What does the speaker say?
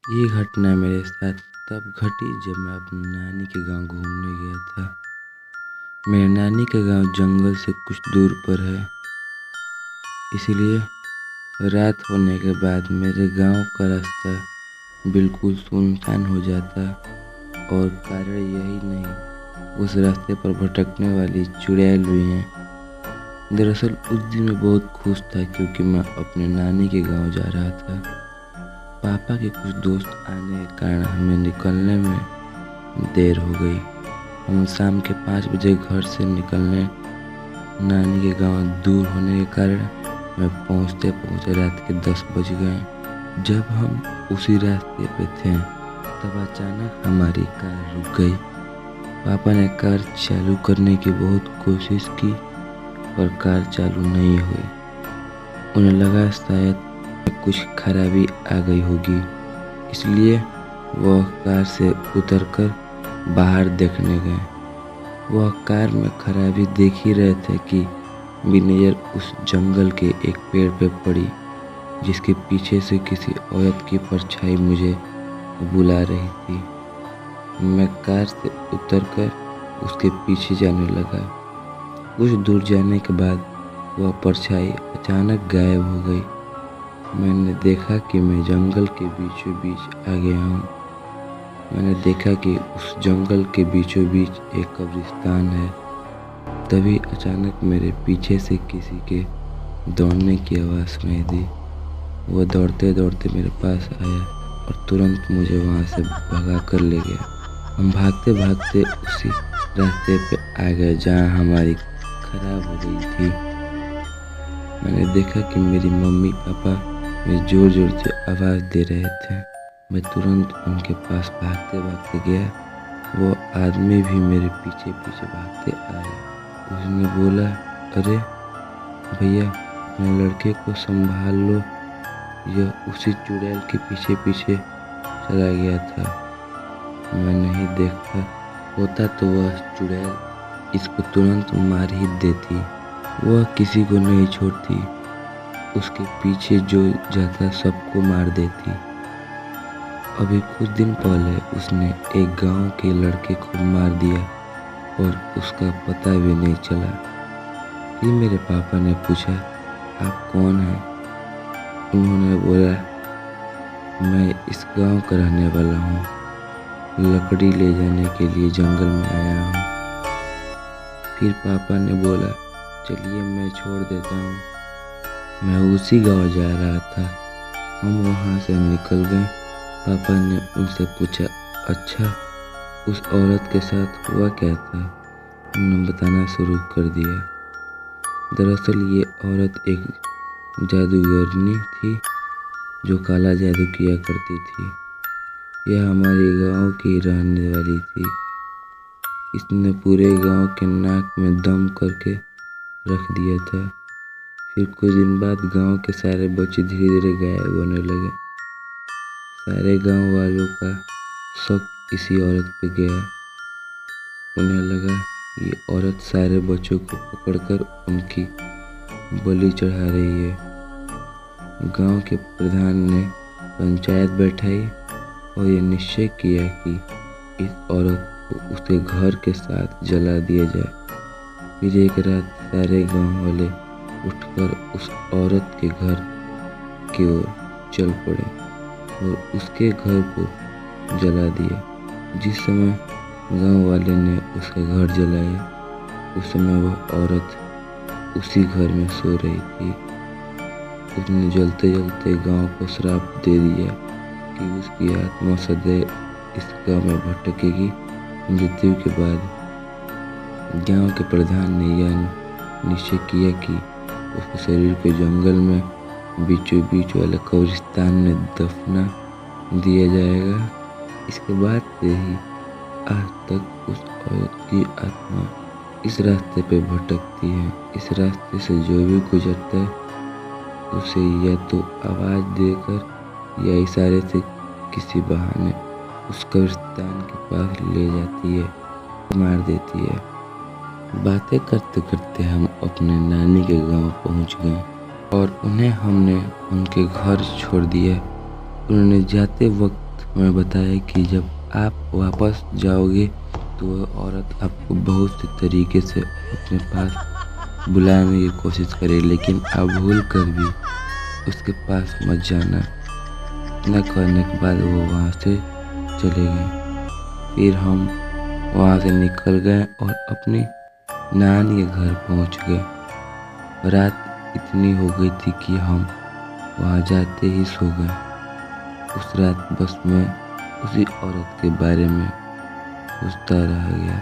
ये घटना मेरे साथ तब घटी जब मैं अपनी नानी के गांव घूमने गया था। मेरे नानी का गांव जंगल से कुछ दूर पर है, इसलिए रात होने के बाद मेरे गांव का रास्ता बिल्कुल सुनसान हो जाता। और कारण यही नहीं, उस रास्ते पर भटकने वाली चुड़ैल भी हैं। दरअसल उस दिन मैं बहुत खुश था क्योंकि मैं अपने नानी के गांव जा रहा था। पापा के कुछ दोस्त आने के कारण हमें निकलने में देर हो गई। हम शाम के 5 बजे घर से निकलने नानी के गांव दूर होने के कारण मैं पहुंचते पहुंचते रात के 10 बज गए। जब हम उसी रास्ते पे थे तब अचानक हमारी कार रुक गई। पापा ने कार चालू करने की बहुत कोशिश की पर कार चालू नहीं हुई। उन्हें लगा शायद कुछ खराबी आ गई होगी, इसलिए वह कार से उतरकर बाहर देखने गए। वह कार में खराबी देख ही रहे थे कि मेरी नज़र उस जंगल के एक पेड़ पे पड़ी, जिसके पीछे से किसी औरत की परछाई मुझे बुला रही थी। मैं कार से उतरकर उसके पीछे जाने लगा। कुछ दूर जाने के बाद वह परछाई अचानक गायब हो गई। मैंने देखा कि मैं जंगल के बीचों बीच आ गया हूँ। मैंने देखा कि उस जंगल के बीचों बीच एक कब्रिस्तान है। तभी अचानक मेरे पीछे से किसी के दौड़ने की आवाज़ सुनाई दी। वह दौड़ते दौड़ते मेरे पास आया और तुरंत मुझे वहाँ से भगा कर ले गया। हम भागते भागते उसी रास्ते पे आ गए जहाँ हमारी खराब हो गई थी। मैंने देखा कि मेरी मम्मी पापा मुझे जोर जोर से आवाज़ दे रहे थे। मैं तुरंत उनके पास भागते भागते गया। वो आदमी भी मेरे पीछे पीछे भागते आया। उसने बोला, अरे भैया, अपने लड़के को संभाल लो, यह उसी चुड़ैल के पीछे पीछे चला गया था। मैं नहीं देखता होता तो वह चुड़ैल इसको तुरंत मार ही देती। वह किसी को नहीं छोड़ती, उसके पीछे जो जाता सबको मार देती। अभी कुछ दिन पहले उसने एक गांव के लड़के को मार दिया और उसका पता भी नहीं चला। फिर मेरे पापा ने पूछा, आप कौन हैं? उन्होंने बोला, मैं इस गांव का रहने वाला हूँ, लकड़ी ले जाने के लिए जंगल में आया हूँ। फिर पापा ने बोला, चलिए मैं छोड़ देता हूँ। मैं उसी गांव जा रहा था। हम वहाँ से निकल गए। पापा ने उनसे पूछा, अच्छा उस औरत के साथ हुआ क्या था? उन्होंने बताना शुरू कर दिया। दरअसल ये औरत एक जादूगरनी थी जो काला जादू किया करती थी। यह हमारे गांव की रहने वाली थी। इसने पूरे गांव के नाक में दम करके रख दिया था। फिर कुछ दिन बाद गांव के सारे बच्चे धीरे धीरे गायब होने लगे। सारे गांव वालों का शक इसी औरत पे गया। उन्हें लगा ये औरत सारे बच्चों को पकड़कर उनकी बलि चढ़ा रही है। गांव के प्रधान ने पंचायत बैठाई और ये निश्चय किया कि इस औरत को उसके घर के साथ जला दिया जाए। फिर एक रात सारे गांव वाले उठकर उस औरत के घर की ओर चल पड़े और उसके घर को जला दिया। जिस समय गांव वाले ने उसका घर जलाया, उस समय वह औरत उसी घर में सो रही थी। उसने जलते जलते गांव को श्राप दे दिया कि उसकी आत्मा सदैव इस गांव में भटकेगी। मृत्यु के बाद गांव के प्रधान ने यह निश्चय किया कि उसके शरीर को जंगल में बीचों बीच वाले कब्रिस्तान में दफना दिया जाएगा। इसके बाद से ही आज तक उस औरत की आत्मा इस रास्ते पे भटकती है। इस रास्ते से जो भी गुजरता है उसे या तो आवाज़ देकर या इशारे से किसी बहाने उस कब्रिस्तान के पास ले जाती है, मार देती है। बातें करते करते हम अपने नानी के गांव पहुंच गए और उन्हें हमने उनके घर छोड़ दिया। उन्होंने जाते वक्त हमें बताया कि जब आप वापस जाओगे तो वह औरत आपको बहुत से तरीके से अपने पास बुलाने की कोशिश करे, लेकिन आप भूल कर भी उसके पास मत जाना। इतना करने के बाद वो वहाँ से चले गए। फिर हम वहाँ से निकल गए और अपनी नानी के घर पहुँच गए। रात इतनी हो गई थी कि हम वहाँ जाते ही सो गए। उस रात बस मैं उसी औरत के बारे में सोचता रह गया।